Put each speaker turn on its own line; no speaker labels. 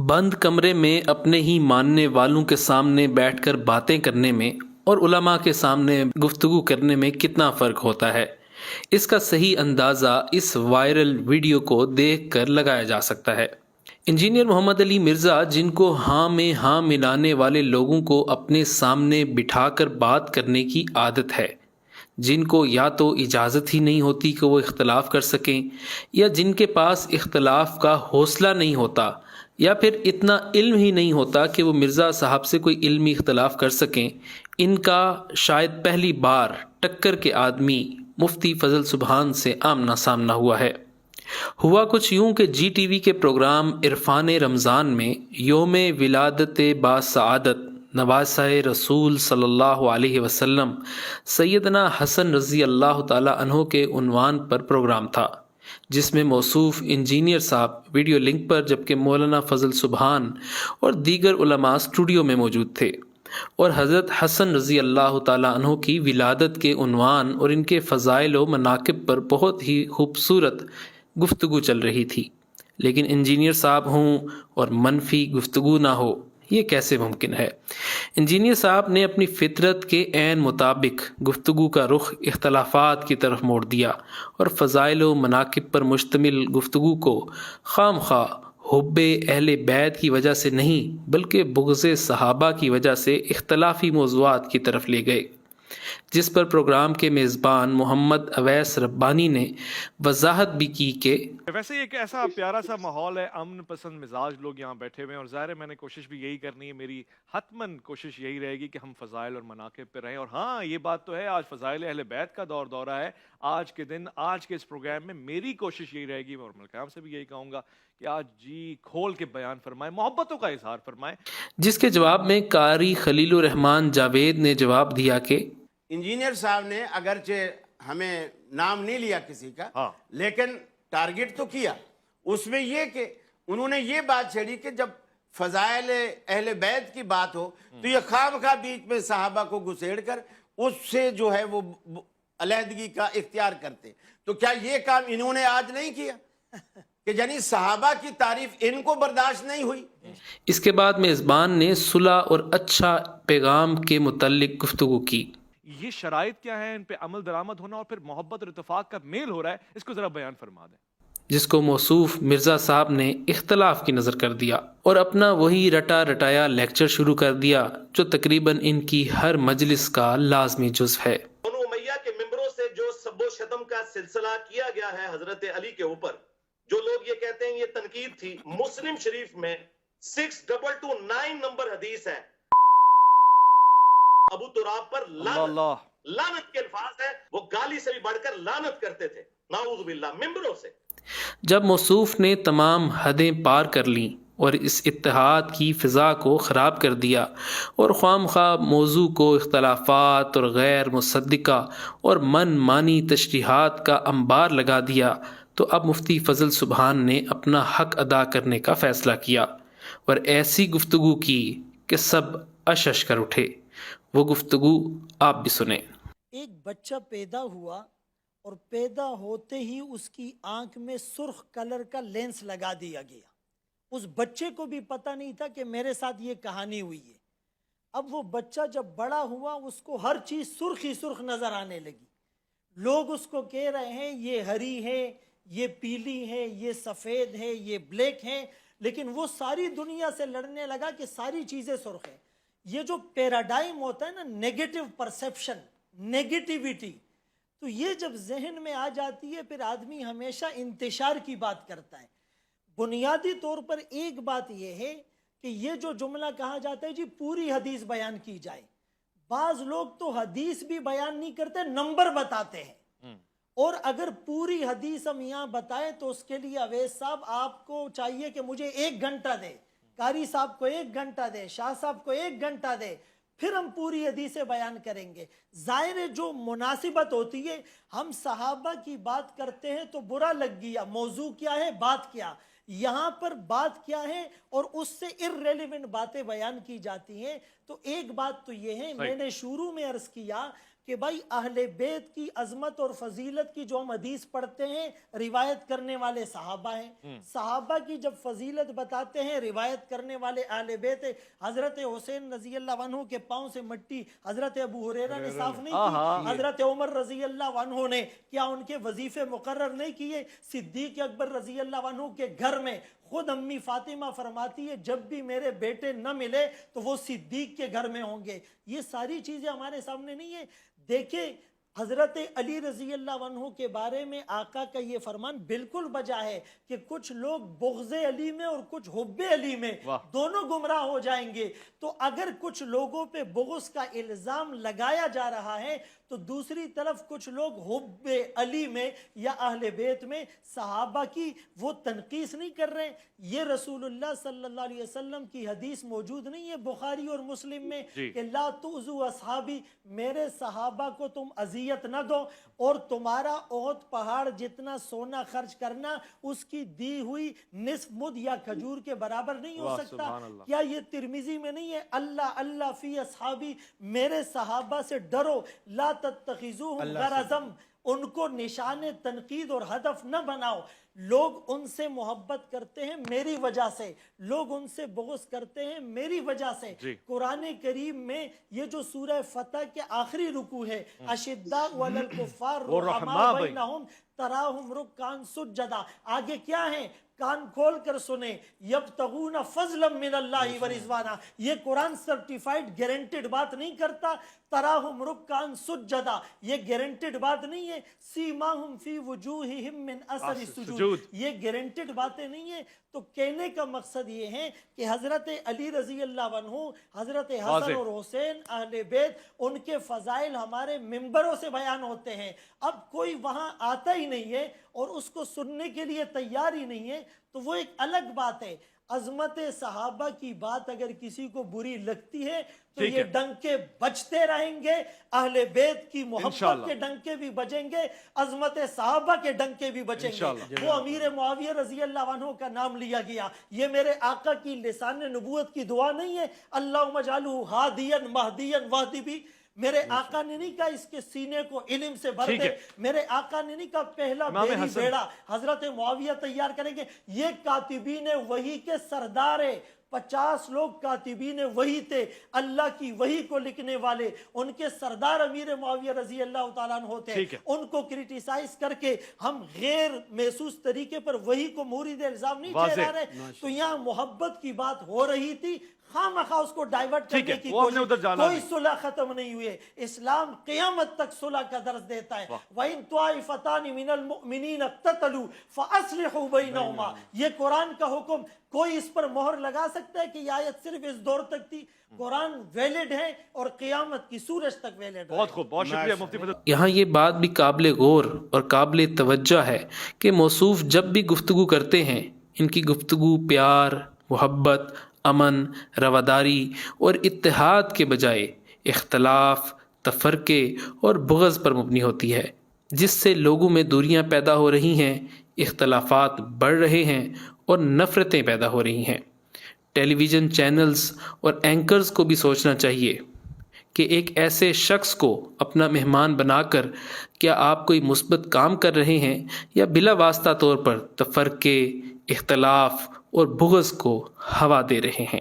بند کمرے میں اپنے ہی ماننے والوں کے سامنے بیٹھ کر باتیں کرنے میں اور علماء کے سامنے گفتگو کرنے میں کتنا فرق ہوتا ہے، اس کا صحیح اندازہ اس وائرل ویڈیو کو دیکھ کر لگایا جا سکتا ہے۔ انجینئر محمد علی مرزا، جن کو ہاں میں ہاں ملانے والے لوگوں کو اپنے سامنے بٹھا کر بات کرنے کی عادت ہے، جن کو یا تو اجازت ہی نہیں ہوتی کہ وہ اختلاف کر سکیں، یا جن کے پاس اختلاف کا حوصلہ نہیں ہوتا، یا پھر اتنا علم ہی نہیں ہوتا کہ وہ مرزا صاحب سے کوئی علمی اختلاف کر سکیں، ان کا شاید پہلی بار ٹکر کے آدمی مفتی فضل سبحان سے آمنا سامنا ہوا ہے۔ ہوا کچھ یوں کہ جی ٹی وی کے پروگرام عرفان رمضان میں یوم ولادت با سعادت نواسہ رسول صلی اللہ علیہ وسلم سیدنا حسن رضی اللہ تعالی عنہ کے عنوان پر پروگرام تھا، جس میں موصوف انجینئر صاحب ویڈیو لنک پر، جبکہ مولانا فضل سبحان اور دیگر علماء اسٹوڈیو میں موجود تھے، اور حضرت حسن رضی اللہ تعالیٰ عنہ کی ولادت کے عنوان اور ان کے فضائل و مناقب پر بہت ہی خوبصورت گفتگو چل رہی تھی۔ لیکن انجینئر صاحب ہوں اور منفی گفتگو نہ ہو، یہ کیسے ممکن ہے؟ انجینئر صاحب نے اپنی فطرت کے عین مطابق گفتگو کا رخ اختلافات کی طرف موڑ دیا، اور فضائل و مناقب پر مشتمل گفتگو کو خام خواہ حب اہل بیت کی وجہ سے نہیں بلکہ بغض صحابہ کی وجہ سے اختلافی موضوعات کی طرف لے گئے، جس پر پروگرام کے میزبان محمد اویس ربانی نے وضاحت بھی کی کہ
ویسے ایک ایسا پیارا سا ماحول ہے، امن پسند مزاج لوگ یہاں بیٹھے ہوئے ہیں، اور ظاہر ہے میں نے کوشش بھی یہی کرنی ہے، میری حتماً کوشش یہی رہے گی کہ ہم فضائل اور مناقب پہ رہیں۔ اور ہاں، یہ بات تو ہے، آج فضائل اہل بیت کا دورہ ہے۔ آج کے دن، آج کے اس پروگرام میں میری کوشش یہی رہے گی، اور ملکام سے بھی یہی کہوں گا کہ آج جی کھول کے بیان فرمائیں، محبتوں کا اظہار فرمائیں۔
جس کے جواب میں قاری خلیل الرحمان جاوید نے جواب دیا کہ
انجینئر صاحب نے اگرچہ ہمیں نام نہیں لیا کسی کا، لیکن ٹارگٹ تو کیا۔ اس میں یہ کہ انہوں نے یہ بات چھیڑی کہ جب فضائل اہل بیت کی بات ہو تو یہ خواہ بیچ میں صحابہ کو گھسیڑ کر اس سے جو ہے وہ علیحدگی کا اختیار کرتے۔ تو کیا یہ کام انہوں نے آج نہیں کیا کہ یعنی صحابہ کی تعریف ان کو برداشت نہیں ہوئی؟
اس کے بعد میزبان نے صلح اور اچھا پیغام کے متعلق گفتگو کی۔
یہ شرائط کیا ہیں، ان پہ عمل درآمد ہونا اور پھر محبت اور اتفاق کا میل ہو رہا ہے، اس کو ذرا بیان فرما دیں۔
جس کو موصوف مرزا صاحب نے اختلاف کی نظر کر دیا اور اپنا وہی رٹا رٹایا لیکچر شروع کر دیا جو تقریباً ان کی ہر مجلس کا لازمی جزو ہے۔
بنو امیہ کے ممبروں سے جو سب و شتم کا سلسلہ کیا گیا ہے حضرت علی کے اوپر، جو لوگ یہ کہتے ہیں یہ تنقید تھی، مسلم شریف میں 6229 نمبر حدیث ہے، ابو تراب پر لعنت کے الفاظ ہے، وہ گالی سے بھی بڑھ کر لعنت کرتے تھے، نعوذ باللہ، ممبروں سے۔
جب موصوف نے تمام حدیں پار کر لیں اور اس اتحاد کی فضا کو خراب کر دیا اور خواہ مخواہ موضوع کو اختلافات اور غیر مصدقہ اور من مانی تشریحات کا انبار لگا دیا، تو اب مفتی فضل سبحان نے اپنا حق ادا کرنے کا فیصلہ کیا اور ایسی گفتگو کی کہ سب اشش کر اٹھے۔ وہ گفتگو آپ بھی سنیں۔
ایک بچہ پیدا ہوا اور پیدا ہوتے ہی اس کی آنکھ میں سرخ کلر کا لینس لگا دیا گیا۔ اس بچے کو بھی پتہ نہیں تھا کہ میرے ساتھ یہ کہانی ہوئی ہے۔ اب وہ بچہ جب بڑا ہوا اس کو ہر چیز سرخ ہی سرخ نظر آنے لگی۔ لوگ اس کو کہہ رہے ہیں یہ ہری ہے، یہ پیلی ہے، یہ سفید ہے، یہ بلیک ہے، لیکن وہ ساری دنیا سے لڑنے لگا کہ ساری چیزیں سرخ ہیں۔ یہ جو پیراڈائم ہوتا ہے نا، نیگیٹو پرسیپشن، نیگیٹیویٹی، تو یہ جب ذہن میں آ جاتی ہے پھر آدمی ہمیشہ انتشار کی بات کرتا ہے۔ بنیادی طور پر ایک بات یہ ہے کہ یہ جو جملہ کہا جاتا ہے جی پوری حدیث بیان کی جائے، بعض لوگ تو حدیث بھی بیان نہیں کرتے، نمبر بتاتے ہیں، اور اگر پوری حدیث ہم یہاں بتائیں تو اس کے لیے اویس صاحب آپ کو چاہیے کہ مجھے 1 گھنٹہ دے، قاری صاحب کو 1 گھنٹہ دے، شاہ صاحب کو 1 گھنٹہ دے، پھر ہم پوری حدیثیں بیان کریں گے۔ ظاہر ہے جو مناسبت ہوتی ہے، ہم صحابہ کی بات کرتے ہیں تو برا لگ گیا، موضوع کیا ہے، بات کیا، یہاں پر بات کیا ہے اور اس سے irrelevant باتیں بیان کی جاتی ہیں۔ تو ایک بات تو یہ ہے، میں نے شروع میں عرض کیا کہ بھائی اہل بیت کی عظمت اور فضیلت کی جو ہم حدیث پڑھتے ہیں روایت کرنے والے صحابہ ہیں، صحابہ کی جب فضیلت بتاتے ہیں روایت کرنے والے اہل بیت ہیں۔ حضرت حسین رضی اللہ عنہ کے پاؤں سے مٹی حضرت ابو ہریرہ نے صاف نہیں کی، حضرت عمر رضی اللہ عنہ نے کیا ان کے وظیفے مقرر نہیں کیے؟ صدیق اکبر رضی اللہ عنہ کے گھر میں خود امی فاطمہ فرماتی ہے جب بھی میرے بیٹے نہ ملے تو وہ صدیق کے گھر میں ہوں گے۔ یہ ساری چیزیں ہمارے سامنے نہیں ہیں۔ دیکھیں حضرت علی رضی اللہ عنہ کے بارے میں آقا کا یہ فرمان بالکل بجا ہے کہ کچھ لوگ بغض علی میں اور کچھ حب علی میں دونوں گمراہ ہو جائیں گے۔ تو اگر کچھ لوگوں پہ بغض کا الزام لگایا جا رہا ہے تو دوسری طرف کچھ لوگ حب علی میں یا اہل بیت میں صحابہ کی وہ تنقیص نہیں کر رہے ہیں۔ یہ رسول اللہ صلی اللہ علیہ وسلم کی حدیث موجود نہیں ہے بخاری اور مسلم میں کہ لا تؤذوا اصحابی، میرے صحابہ کو تم اذیت نہ دو، اور تمہارا احد پہاڑ جتنا سونا خرچ کرنا اس کی دی ہوئی نصف مد یا کھجور کے برابر نہیں ہو سکتا۔ کیا یہ ترمذی میں نہیں ہے؟ اللہ اللہ فی اصحابی، میرے صحابہ سے ڈرو، لا تتخذوہم غرضم، ان کو نشان تنقید اور ہدف نہ بناؤ۔ لوگ ان سے محبت کرتے ہیں میری وجہ سے، لوگ ان سے بغض کرتے ہیں میری وجہ سے۔ قرآن کریم میں یہ جو سورہ فتح کے آخری رکوع ہے، اشداء علی الکفار رحماء بینہم تراہم رکعا سجدا، آگے کیا ہیں؟ کان کھول کر سنیں، یبتغون فضلا من اللہ ورضوانا، یہ قرآن سرٹیفائیڈ گارنٹیڈ بات نہیں کرتا۔ تراہم رکعا سجدا، یہ گارنٹیڈ بات نہیں ہے۔ سیماہم فی وجوہہم من اثر السجود، یہ گارنٹیڈ باتیں نہیں ہیں۔ تو کہنے کا مقصد یہ ہے کہ حضرت علی رضی اللہ عنہ، حضرت حسن اور حسین اہل بیت، ان کے فضائل ہمارے ممبروں سے بیان ہوتے ہیں۔ اب کوئی وہاں آتا ہی نہیں ہے اور اس کو سننے کے لیے تیار ہی نہیں ہے تو وہ ایک الگ بات ہے۔ عظمت صحابہ کی بات اگر کسی کو بری لگتی ہے تو یہ ڈنکے بجتے رہیں گے، اہل بیت کی محبت کے ڈنکے بھی بجیں گے، عظمت صحابہ کے ڈنکے بھی بجیں گے۔ وہ امیر معاویہ رضی اللہ عنہ کا نام لیا گیا، یہ میرے آقا کی لسان نبوت کی دعا نہیں ہے، اللہم اجعلہ ہادیا مہدیا واہدی بھی۔ میرے آقا نے نہیں کہا اس کے سینے کو علم سے بھر دے، میرے آقا نے نہیں کہا پہلا بیری بیڑا حضرت معاویہ تیار کریں گے۔ یہ کاتبین وحی کے سردار ہیں، 50 لوگ کاتبین وحی تھے، اللہ کی وحی کو لکھنے والے، ان کے سردار امیر معاویہ رضی اللہ تعالیٰ عنہ تھے۔ ان کو کرٹیسائز کر کے ہم غیر محسوس طریقے پر وحی کو مورد الزام نہیں ٹھہرا رہے۔ تو یہاں محبت کی بات ہو رہی تھی، خواہ اس کو ڈائیورٹ کرنے کی کوشش، کوئی صلح ختم نہیں ہوئی ہے۔ اسلام قیامت تک صلح کا درس دیتا ہے۔ وَإِن طَائِفَتَانِ مِنَ الْمُؤْمِنِينَ اقْتَتَلُوا فَأَصْلِحُوا بَيْنَهُمَا، یہ قرآن کا حکم، کوئی اس پر مہر لگا سکتا ہے کہ یہ آیت صرف اس دور تک تھی؟ قرآن ویلڈ ہے اور قیامت کی سورج تک ویلڈ ہے۔
بہت خوب، بہت شکریہ مفتی فضل۔
یہاں یہ بات بھی قابل غور اور قابل توجہ ہے کہ موصوف جب بھی گفتگو کرتے ہیں ان کی گفتگو پیار، محبت، امن، رواداری اور اتحاد کے بجائے اختلاف، تفرقے اور بغض پر مبنی ہوتی ہے، جس سے لوگوں میں دوریاں پیدا ہو رہی ہیں، اختلافات بڑھ رہے ہیں اور نفرتیں پیدا ہو رہی ہیں۔ ٹیلی ویژن چینلز اور اینکرز کو بھی سوچنا چاہیے کہ ایک ایسے شخص کو اپنا مہمان بنا کر کیا آپ کوئی مثبت کام کر رہے ہیں یا بلا واسطہ طور پر تفرقے، اختلاف اور بغض کو ہوا دے رہے ہیں۔